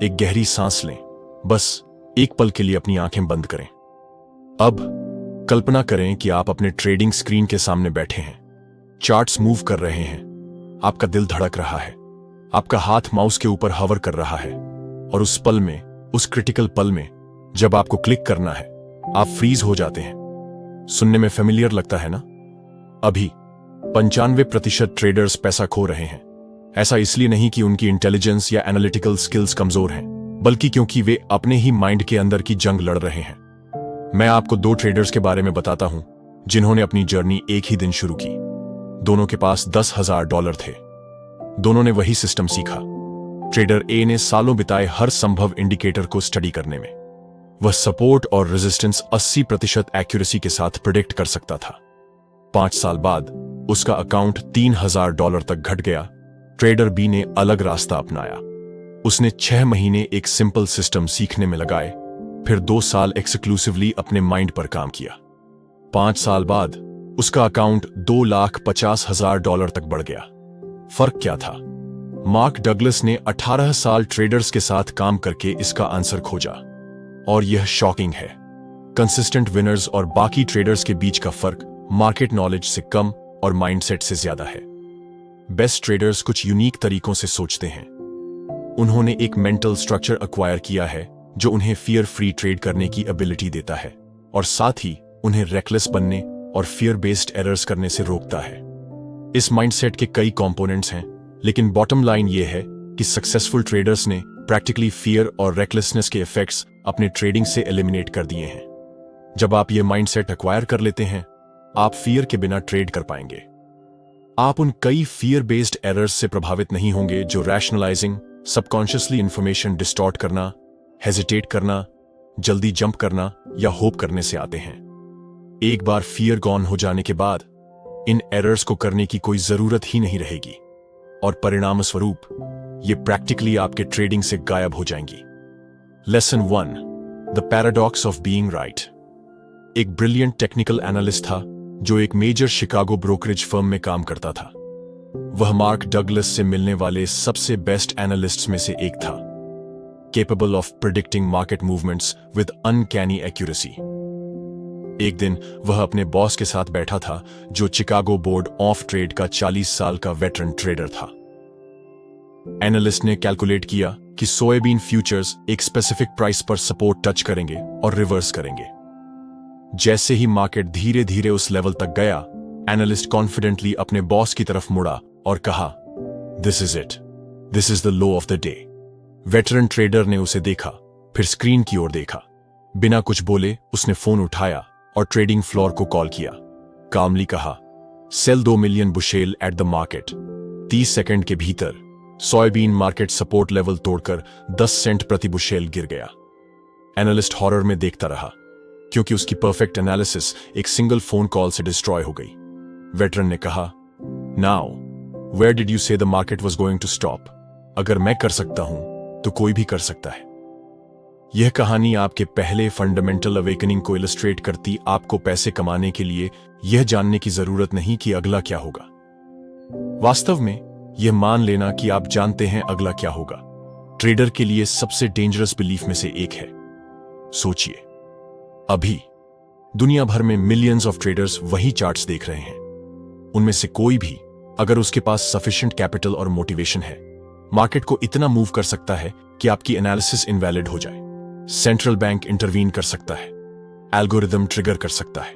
एक गहरी सांस लें, बस एक पल के लिए अपनी आंखें बंद करें। अब कल्पना करें कि आप अपने ट्रेडिंग स्क्रीन के सामने बैठे हैं, चार्ट्स मूव कर रहे हैं, आपका दिल धड़क रहा है, आपका हाथ माउस के ऊपर हवर कर रहा है, और उस पल में, उस क्रिटिकल पल में, जब आपको क्लिक करना है, आप फ्रीज हो जाते हैं। सुनने में फेमिलियर लगता है ना? अभी 95% ट्रेडर्स पैसा खो रहे हैं। ऐसा इसलिए नहीं कि उनकी इंटेलिजेंस या एनालिटिकल स्किल्स कमजोर हैं, बल्कि क्योंकि वे अपने ही माइंड के अंदर की जंग लड़ रहे हैं। मैं आपको 2 ट्रेडर्स के बारे में बताता हूं जिन्होंने अपनी जर्नी एक ही दिन शुरू की। दोनों के पास $10,000 थे। दोनों ने वही सिस्टम सीखा। ट्रेडर ए ने सालों बिताए हर संभव इंडिकेटर को स्टडी करने में। वह सपोर्ट और रेजिस्टेंस 80% एक्यूरेसी के साथ प्रिडिक्ट कर सकता था। 5 साल बाद उसका अकाउंट $3,000 तक घट गया। ट्रेडर बी ने अलग रास्ता अपनाया। उसने 6 महीने एक सिंपल सिस्टम सीखने में लगाए, फिर 2 साल एक्सक्लूसिवली अपने माइंड पर काम किया। 5 साल बाद उसका अकाउंट $2,50,000 तक बढ़ गया। फर्क क्या था? मार्क डगलस ने 18 साल ट्रेडर्स के साथ काम करके इसका आंसर खोजा। और यह शॉकिंग है, कंसिस्टेंट विनर्स और बाकी ट्रेडर्स के बीच का फर्क मार्केट नॉलेज से कम और माइंडसेट से ज्यादा है। बेस्ट ट्रेडर्स कुछ यूनिक तरीकों से सोचते हैं। उन्होंने एक मेंटल स्ट्रक्चर एक्वायर किया है जो उन्हें फियर फ्री ट्रेड करने की एबिलिटी देता है, और साथ ही उन्हें रेकलेस बनने और फियर बेस्ड एरर्स करने से रोकता है। इस माइंडसेट के कई कंपोनेंट्स हैं, लेकिन बॉटम लाइन यह है कि सक्सेसफुल ट्रेडर्स ने प्रैक्टिकली फियर और रेकलेसनेस के इफेक्ट्स अपने ट्रेडिंग से एलिमिनेट कर दिए हैं। जब आप ये माइंडसेट एक्वायर कर लेते हैं, आप फियर के बिना ट्रेड कर पाएंगे। आप उन कई फियर बेस्ड एरर्स से प्रभावित नहीं होंगे जो रैशनलाइजिंग, सबकॉन्शियसली इंफॉर्मेशन डिस्टॉर्ट करना, हेजिटेट करना, जल्दी जंप करना या होप करने से आते हैं। एक बार फियर गॉन हो जाने के बाद इन एरर्स को करने की कोई जरूरत ही नहीं रहेगी, और परिणाम स्वरूप ये प्रैक्टिकली आपके ट्रेडिंग से गायब हो जाएंगी। Lesson 1, the paradox of being right. एक ब्रिलियंट टेक्निकल एनालिस्ट था जो एक मेजर शिकागो ब्रोकरेज फर्म में काम करता था। वह मार्क डगलस से मिलने वाले सबसे बेस्ट एनालिस्ट्स में से एक था, capable of predicting market movements with uncanny accuracy. एक दिन वह अपने बॉस के साथ बैठा था जो चिकागो बोर्ड ऑफ ट्रेड का 40 साल का वेटरन ट्रेडर था। एनालिस्ट ने कैलकुलेट किया कि सोयाबीन फ्यूचर्स एक स्पेसिफिक प्राइस पर सपोर्ट टच करेंगे और रिवर्स करेंगे। जैसे ही मार्केट धीरे धीरे उस लेवल तक गया, एनालिस्ट कॉन्फिडेंटली अपने बॉस की तरफ मुड़ा और कहा, this is it, this is the low of the day. Veteran trader ने उसे देखा, फिर स्क्रीन की ओर देखा। बिना कुछ बोले उसने फोन उठाया और ट्रेडिंग फ्लोर को कॉल किया। कामली कहा, sell 2 million bushel at the market. 30 second के भीतर सोयाबीन मार्केट सपोर्ट लेवल तोड़कर 10 सेंट प्रति बुशेल गिर गया। एनालिस्ट हॉरर में देखता रहा, क्योंकि उसकी परफेक्ट एनालिसिस एक सिंगल फोन कॉल से डिस्ट्रॉय हो गई। वेटरन ने कहा, now where did you say the market was going to stop? अगर मैं कर सकता हूं तो कोई भी कर सकता है। यह कहानी आपके पहले फंडामेंटल अवेकनिंग को इलस्ट्रेट करती। आपको पैसे कमाने के लिए यह जानने की जरूरत नहीं कि अगला क्या होगा। वास्तव में यह मान लेना कि आप जानते हैं अगला क्या होगा, ट्रेडर के लिए सबसे डेंजरस बिलीफ में से एक है। सोचिए, अभी दुनिया भर में मिलियंस ऑफ ट्रेडर्स वही चार्ट्स देख रहे हैं। उनमें से कोई भी, अगर उसके पास सफिशिएंट कैपिटल और मोटिवेशन है, मार्केट को इतना मूव कर सकता है कि आपकी एनालिसिस इनवैलिड हो जाए। सेंट्रल बैंक इंटरवीन कर सकता है, एल्गोरिदम ट्रिगर कर सकता है,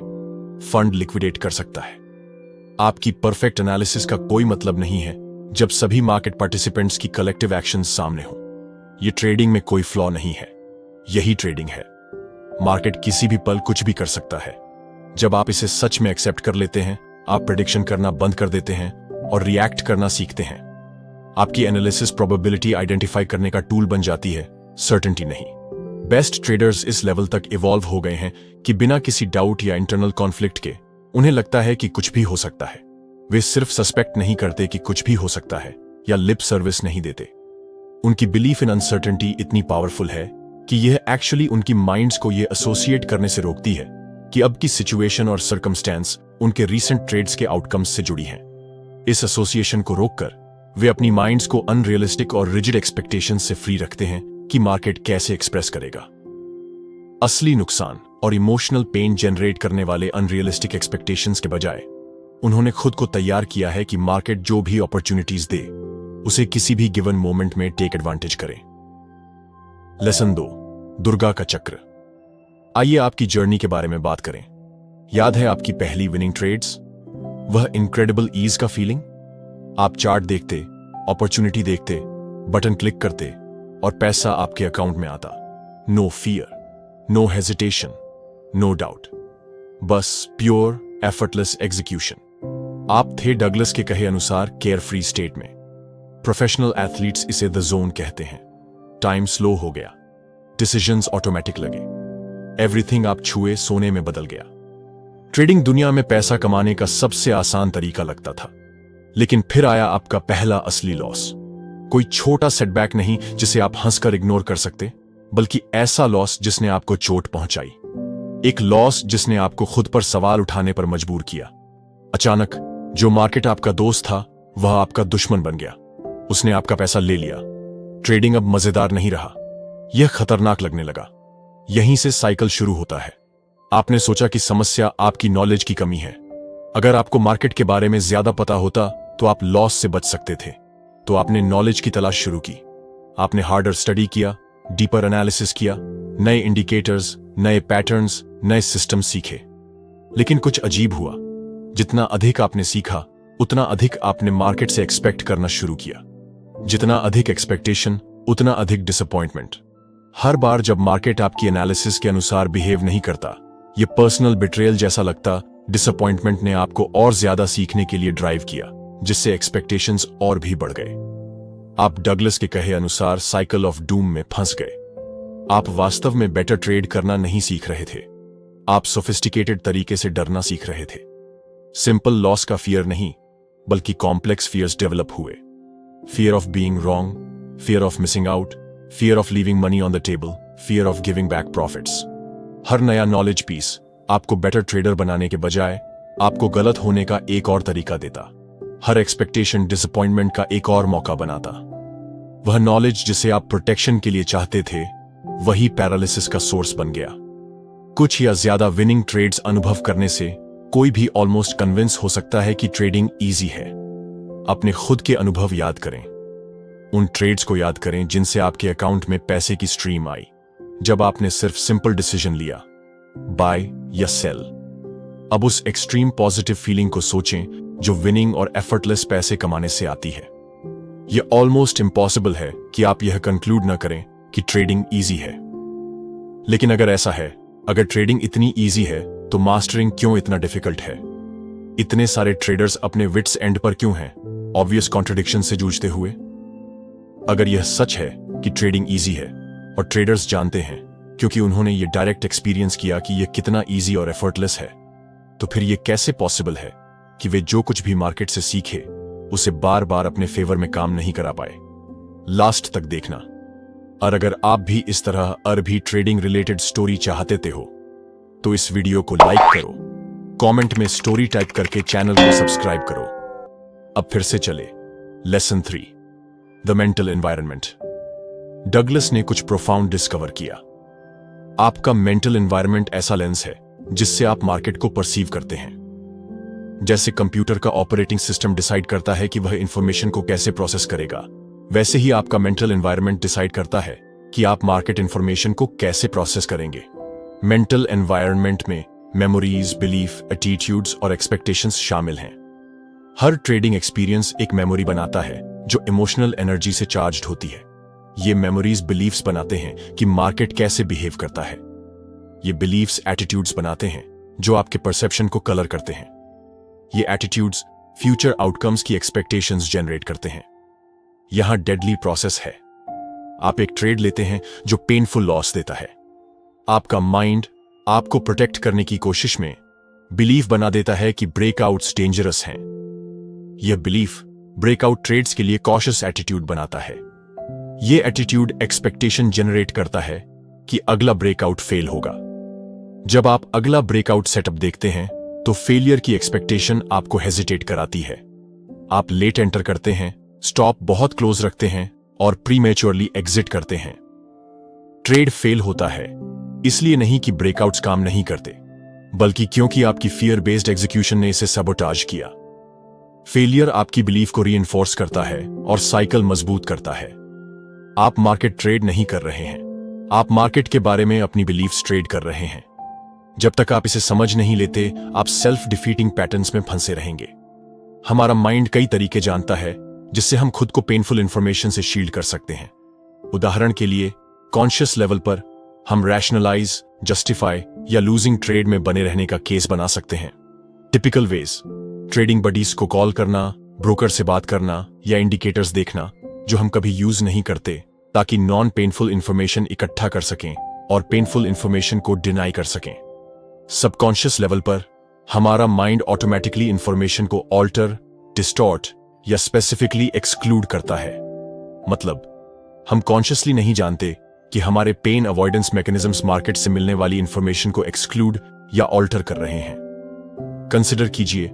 फंड लिक्विडेट कर सकता है। आपकी परफेक्ट एनालिसिस का कोई मतलब नहीं है जब सभी मार्केट पार्टिसिपेंट्स की कलेक्टिव एक्शंस सामने हो। यह ट्रेडिंग में कोई फ्लॉ नहीं है, यही ट्रेडिंग है। मार्केट किसी भी पल कुछ भी कर सकता है। जब आप इसे सच में एक्सेप्ट कर लेते हैं, आप प्रेडिक्शन करना बंद कर देते हैं और रिएक्ट करना सीखते हैं। आपकी एनालिसिस प्रोबेबिलिटी आइडेंटिफाई करने का टूल बन जाती है, सर्टेनिटी नहीं। बेस्ट ट्रेडर्स इस लेवल तक इवॉल्व हो गए हैं कि बिना किसी डाउट या इंटरनल कॉन्फ्लिक्ट के उन्हें लगता है कि कुछ भी हो सकता है। वे सिर्फ सस्पेक्ट नहीं करते कि कुछ भी हो सकता है या लिप सर्विस नहीं देते। उनकी बिलीफ इन अनसर्टेनिटी इतनी पावरफुल है कि यह एक्चुअली उनकी माइंड्स को यह एसोसिएट करने से रोकती है कि अब की सिचुएशन और सर्कमस्टेंस उनके रीसेंट ट्रेड्स के आउटकम्स से जुड़ी हैं। इस एसोसिएशन को रोककर वे अपनी माइंड्स को अनरियलिस्टिक और रिजिड एक्सपेक्टेशंस से फ्री रखते हैं कि मार्केट कैसे एक्सप्रेस करेगा। असली नुकसान और इमोशनल पेन जनरेट करने वाले अनरियलिस्टिक एक्सपेक्टेशंस के बजाय उन्होंने खुद को तैयार किया है कि मार्केट जो भी अपॉर्चुनिटीज दे उसे किसी भी गिवन मोमेंट में टेक एडवांटेज करें। लेसन 2, दुर्गा का चक्र। आइए आपकी जर्नी के बारे में बात करें। याद है आपकी पहली विनिंग ट्रेड्स? वह इनक्रेडिबल ईज का फीलिंग? आप चार्ट देखते, अपॉर्चुनिटी देखते, बटन क्लिक करते और पैसा आपके अकाउंट में आता। No fear, no hesitation, no doubt, बस प्योर एफर्टलेस एग्जीक्यूशन। आप थे डगलस के कहे अनुसार केयर फ्री स्टेट में। प्रोफेशनल एथलीट्स इसे द जोन कहते हैं। टाइम स्लो हो गया, डिसीजंस ऑटोमेटिक लगे, एवरीथिंग आप छुए सोने में बदल गया। ट्रेडिंग दुनिया में पैसा कमाने का सबसे आसान तरीका लगता था, लेकिन फिर आया आपका पहला असली लॉस। कोई छोटा सेटबैक नहीं जिसे आप हंसकर इग्नोर कर सकते, बल्कि ऐसा लॉस जिसने आपको चोट पहुंचाई। एक लॉस जिसने आपको खुद पर सवाल उठाने पर मजबूर किया। अचानक जो मार्केट आपका दोस्त था वह आपका दुश्मन बन गया। उसने आपका पैसा ले लिया। ट्रेडिंग अब मजेदार नहीं रहा, यह खतरनाक लगने लगा। यहीं से साइकिल शुरू होता है। आपने सोचा कि समस्या आपकी नॉलेज की कमी है। अगर आपको मार्केट के बारे में ज्यादा पता होता तो आप लॉस से बच सकते थे। तो आपने नॉलेज की तलाश शुरू की। आपने हार्डर स्टडी किया, डीपर एनालिसिस किया, नए इंडिकेटर्स, नए पैटर्न्स, नए सिस्टम सीखे। लेकिन कुछ अजीब हुआ। जितना अधिक आपने सीखा उतना अधिक आपने मार्केट से एक्सपेक्ट करना शुरू किया। जितना अधिक एक्सपेक्टेशन उतना अधिक डिसअपॉइंटमेंट। हर बार जब मार्केट आपकी एनालिसिस के अनुसार बिहेव नहीं करता, यह पर्सनल बिट्रेयल जैसा लगता। डिसअपॉइंटमेंट ने आपको और ज्यादा सीखने के लिए ड्राइव किया, जिससे एक्सपेक्टेशंस और भी बढ़ गए। आप डगलस के कहे अनुसार साइकिल ऑफ डूम में फंस गए। आप वास्तव में बेटर ट्रेड करना नहीं सीख रहे थे, आप सोफिस्टिकेटेड तरीके से डरना सीख रहे थे। सिंपल लॉस का फियर नहीं, बल्कि कॉम्प्लेक्स फियर्स डेवलप हुए। Fear of being wrong, fear of missing out, fear of leaving money on the table, fear of giving back profits. हर नया नॉलेज पीस आपको बेटर ट्रेडर बनाने के बजाय आपको गलत होने का एक और तरीका देता। हर एक्सपेक्टेशन डिसअपॉइंटमेंट का एक और मौका बनाता। वह नॉलेज जिसे आप प्रोटेक्शन के लिए चाहते थे, वही पैरालिसिस का सोर्स बन गया। कुछ या ज्यादा विनिंग ट्रेड्स अनुभव करने से कोई भी ऑलमोस्ट कन्विंस हो सकता है कि ट्रेडिंग इजी है। अपने खुद के अनुभव याद करें। उन ट्रेड्स को याद करें जिनसे आपके अकाउंट में पैसे की स्ट्रीम आई, जब आपने सिर्फ सिंपल डिसीजन लिया, बाय या सेल। अब उस एक्सट्रीम पॉजिटिव फीलिंग को सोचें जो विनिंग और एफर्टलेस पैसे कमाने से आती है। यह ऑलमोस्ट इम्पॉसिबल है कि आप यह कंक्लूड न करें कि ट्रेडिंग इजी है। लेकिन अगर ऐसा है, अगर ट्रेडिंग इतनी इजी है, तो मास्टरिंग क्यों इतना डिफिकल्ट है? इतने सारे ट्रेडर्स अपने विट्स एंड पर क्यों हैं, ऑब्वियस कॉन्ट्रडिक्शन से जूझते हुए? अगर यह सच है कि ट्रेडिंग इजी है और ट्रेडर्स जानते हैं क्योंकि उन्होंने ये डायरेक्ट एक्सपीरियंस किया कि यह कितना इजी और एफर्टलेस है, तो फिर यह कैसे पॉसिबल है कि वे जो कुछ भी मार्केट से सीखे उसे बार बार अपने फेवर में काम नहीं करा पाए? लास्ट तक देखना। और अगर आप भी इस तरह अरबी ट्रेडिंग रिलेटेड स्टोरी चाहते हो तो इस वीडियो को लाइक करो, कमेंट में स्टोरी टाइप करके चैनल को सब्सक्राइब करो। अब फिर से चले lesson 3, the mental environment. Douglas ने कुछ प्रोफाउंड डिस्कवर किया। आपका मेंटल एनवायरनमेंट ऐसा लेंस है जिससे आप मार्केट को परसीव करते हैं। जैसे कंप्यूटर का ऑपरेटिंग सिस्टम डिसाइड करता है कि वह इंफॉर्मेशन को कैसे प्रोसेस करेगा, वैसे ही आपका मेंटल एनवायरनमेंट डिसाइड करता है कि आप मार्केट इंफॉर्मेशन को कैसे प्रोसेस करेंगे। मेंटल एनवायरनमेंट में मेमोरीज, बिलीफ, एटीट्यूड्स और एक्सपेक्टेशंस शामिल हैं। हर ट्रेडिंग एक्सपीरियंस एक मेमोरी बनाता है जो इमोशनल एनर्जी से चार्ज्ड होती है। ये मेमोरीज बिलीफ्स बनाते हैं कि मार्केट कैसे बिहेव करता है। ये बिलीफ्स एटीट्यूड्स बनाते हैं जो आपके परसेप्शन को कलर करते हैं। ये एटीट्यूड्स फ्यूचर आउटकम्स की एक्सपेक्टेशंस जनरेट करते हैं। यहां डेडली प्रोसेस है। आप एक ट्रेड लेते हैं जो पेनफुल लॉस देता है। आपका माइंड आपको प्रोटेक्ट करने की कोशिश में बिलीफ बना देता है कि ब्रेकआउट्स डेंजरस हैं। यह बिलीफ ब्रेकआउट ट्रेड्स के लिए कॉशियस एटीट्यूड बनाता है। यह एटीट्यूड एक्सपेक्टेशन जनरेट करता है कि अगला ब्रेकआउट फेल होगा। जब आप अगला ब्रेकआउट सेटअप देखते हैं तो फेलियर की एक्सपेक्टेशन आपको हेजिटेट कराती है। आप लेट एंटर करते हैं, स्टॉप बहुत क्लोज रखते हैं और प्रीमेच्योरली एग्जिट करते हैं। ट्रेड फेल होता है इसलिए नहीं कि ब्रेकआउट्स काम नहीं करते, बल्कि क्योंकि आपकी फियर बेस्ड एग्जीक्यूशन ने इसे सबोटाज किया। फेलियर आपकी बिलीफ को रीइंफोर्स करता है और साइकिल मजबूत करता है। आप मार्केट ट्रेड नहीं कर रहे हैं, आप मार्केट के बारे में अपनी बिलीफ्स ट्रेड कर रहे हैं। जब तक आप इसे समझ नहीं लेते, आप सेल्फ डिफीटिंग पैटर्न्स में फंसे रहेंगे। हमारा माइंड कई तरीके जानता है जिससे हम खुद को पेनफुल इंफॉर्मेशन से शील्ड कर सकते हैं। उदाहरण के लिए, कॉन्शियस लेवल पर हम रैशनलाइज, जस्टिफाई या लूजिंग ट्रेड में बने रहने का केस बना सकते हैं। टिपिकल वेज: ट्रेडिंग बडीज को कॉल करना, ब्रोकर से बात करना या इंडिकेटर्स देखना जो हम कभी यूज नहीं करते, ताकि नॉन पेनफुल इंफॉर्मेशन इकट्ठा कर सकें और पेनफुल इंफॉर्मेशन को डिनाई कर सकें। सबकॉन्शियस लेवल पर हमारा माइंड ऑटोमेटिकली इंफॉर्मेशन को ऑल्टर, डिस्टॉर्ट या स्पेसिफिकली एक्सक्लूड करता है। मतलब, हम कॉन्शियसली नहीं जानते कि हमारे पेन अवॉइडेंस मैकेनिज्म्स मार्केट से मिलने वाली इंफॉर्मेशन को एक्सक्लूड या ऑल्टर कर रहे हैं। कंसिडर कीजिए,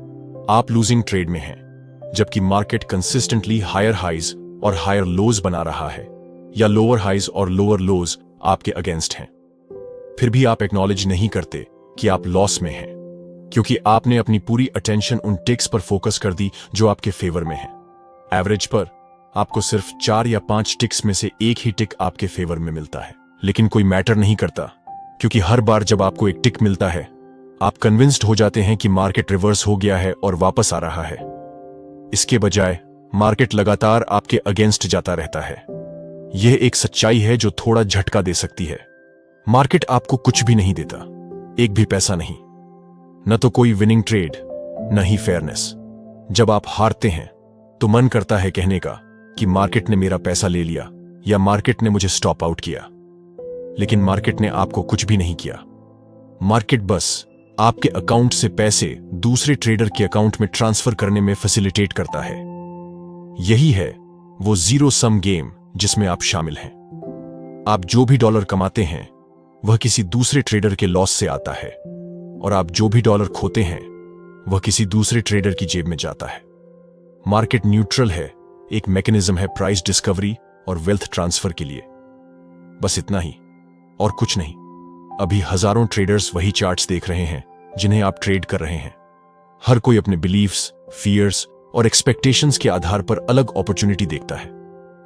आप लूजिंग ट्रेड में हैं, जबकि मार्केट कंसिस्टेंटली हायर हाइज और हायर लोज बना रहा है, या लोअर हाइज और लोअर लोज आपके अगेंस्ट हैं। फिर भी आप एक्नॉलेज नहीं करते कि आप लॉस में हैं, क्योंकि आपने अपनी पूरी अटेंशन उन टिक्स पर फोकस कर दी जो आपके फेवर में हैं। एवरेज पर आपको सिर्फ 4 या 5 टिक्स में से एक ही टिक आपके फेवर में मिलता है, लेकिन कोई मैटर नहीं करता, क्योंकि हर बार जब आपको एक टिक मिलता है, आप कन्विंस्ड हो जाते हैं कि मार्केट रिवर्स हो गया है और वापस आ रहा है। इसके बजाय मार्केट लगातार आपके अगेंस्ट जाता रहता है। यह एक सच्चाई है जो थोड़ा झटका दे सकती है। मार्केट आपको कुछ भी नहीं देता, एक भी पैसा नहीं, न तो कोई विनिंग ट्रेड, न ही फेयरनेस। जब आप हारते हैं तो मन करता है कहने का कि मार्केट ने मेरा पैसा ले लिया या मार्केट ने मुझे स्टॉप आउट किया, लेकिन मार्केट ने आपको कुछ भी नहीं किया। मार्केट बस आपके अकाउंट से पैसे दूसरे ट्रेडर के अकाउंट में ट्रांसफर करने में फैसिलिटेट करता है। यही है वो जीरो सम गेम जिसमें आप शामिल हैं। आप जो भी डॉलर कमाते हैं वह किसी दूसरे ट्रेडर के लॉस से आता है, और आप जो भी डॉलर खोते हैं वह किसी दूसरे ट्रेडर की जेब में जाता है। मार्केट न्यूट्रल है, एक मैकेनिज्म है प्राइस डिस्कवरी और वेल्थ ट्रांसफर के लिए। बस इतना ही और कुछ नहीं। अभी हजारों ट्रेडर्स वही चार्ट्स देख रहे हैं जिन्हें आप ट्रेड कर रहे हैं। हर कोई अपने बिलीफ्स, फियर्स और एक्सपेक्टेशंस के आधार पर अलग अपॉर्चुनिटी देखता है।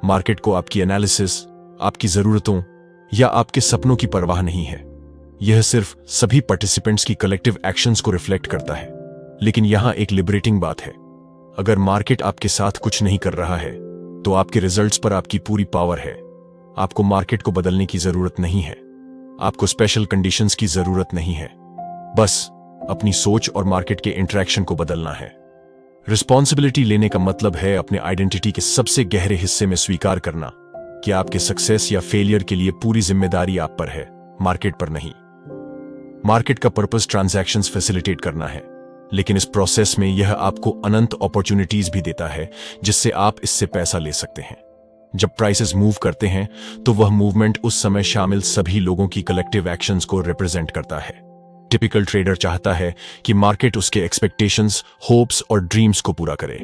मार्केट को आपकी एनालिसिस, आपकी जरूरतों या आपके सपनों की परवाह नहीं है। यह सिर्फ सभी पार्टिसिपेंट्स की कलेक्टिव एक्शंस को रिफ्लेक्ट करता है। लेकिन यहां एक लिबरेटिंग बात है। अगर मार्केट आपके साथ कुछ नहीं कर रहा है तो आपके रिजल्ट्स पर आपकी पूरी पावर है। आपको मार्केट को बदलने की जरूरत नहीं है, आपको स्पेशल कंडीशंस की जरूरत नहीं है। बस अपनी सोच और मार्केट के इंटरेक्शन को बदलना है। रिस्पॉन्सिबिलिटी लेने का मतलब है अपने आइडेंटिटी के सबसे गहरे हिस्से में स्वीकार करना कि आपके सक्सेस या फेलियर के लिए पूरी जिम्मेदारी आप पर है, मार्केट पर नहीं। मार्केट का पर्पस ट्रांजैक्शंस फैसिलिटेट करना है, लेकिन इस प्रोसेस में यह आपको अनंत अपॉर्चुनिटीज भी देता है जिससे आप इससे पैसा ले सकते हैं। जब प्राइसेस मूव करते हैं तो वह मूवमेंट उस समय शामिल सभी लोगों की कलेक्टिव एक्शंस को रिप्रेजेंट करता है। टिपिकल ट्रेडर चाहता है कि मार्केट उसके एक्सपेक्टेशंस, होप्स और ड्रीम्स को पूरा करे।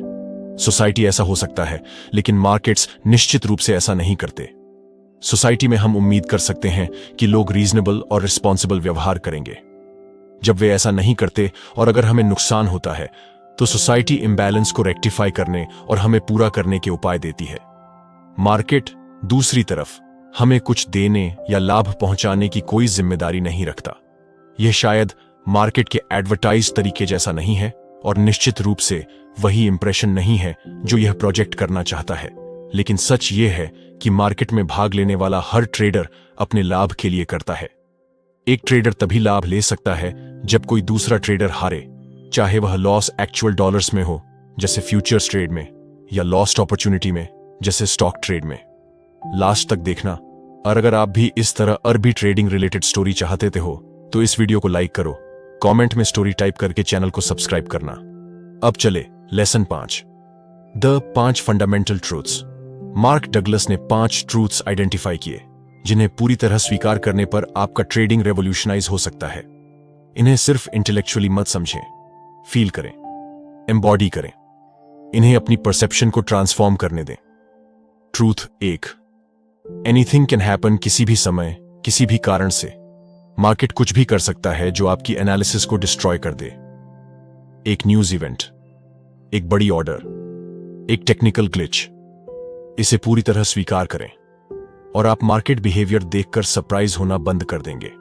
सोसाइटी ऐसा हो सकता है, लेकिन मार्केट्स निश्चित रूप से ऐसा नहीं करते। सोसाइटी में हम उम्मीद कर सकते हैं कि लोग रीजनेबल और रिस्पॉन्सिबल व्यवहार करेंगे। जब वे ऐसा नहीं करते और अगर हमें नुकसान होता है तो सोसाइटी इम्बैलेंस को रेक्टिफाई करने और हमें पूरा करने के उपाय देती है। मार्केट दूसरी तरफ हमें कुछ देने या लाभ पहुंचाने की कोई जिम्मेदारी नहीं रखता। यह शायद मार्केट के एडवर्टाइज तरीके जैसा नहीं है और निश्चित रूप से वही इंप्रेशन नहीं है जो यह प्रोजेक्ट करना चाहता है, लेकिन सच यह है कि मार्केट में भाग लेने वाला हर ट्रेडर अपने लाभ के लिए करता है। एक ट्रेडर तभी लाभ ले सकता है जब कोई दूसरा ट्रेडर हारे, चाहे वह लॉस एक्चुअल डॉलर्स में हो जैसे फ्यूचर्स ट्रेड में, या लॉस्ट अपॉर्चुनिटी में जैसे स्टॉक ट्रेड में। लास्ट तक देखना, और अगर आप भी इस तरह अरबी ट्रेडिंग रिलेटेड स्टोरी चाहते हो तो इस वीडियो को लाइक करो, कमेंट में स्टोरी टाइप करके चैनल को सब्सक्राइब करना। अब चले lesson 5, the 5 fundamental truths. Mark Douglas ने 5 ट्रूथ्स आइडेंटिफाई किए जिन्हें पूरी तरह स्वीकार करने पर आपका ट्रेडिंग रेवोल्यूशनाइज हो सकता है। इन्हें सिर्फ इंटेलेक्चुअली मत समझें, फील करें, एम्बॉडी करें, इन्हें अपनी परसेप्शन को ट्रांसफॉर्म करने दें। ट्रूथ 1, एनीथिंग कैन हैपन, किसी भी समय किसी भी कारण से मार्केट कुछ भी कर सकता है जो आपकी एनालिसिस को डिस्ट्रॉय कर दे। एक न्यूज इवेंट, एक बड़ी ऑर्डर, एक टेक्निकल ग्लिच, इसे पूरी तरह स्वीकार करें और आप मार्केट बिहेवियर देखकर सरप्राइज होना बंद कर देंगे।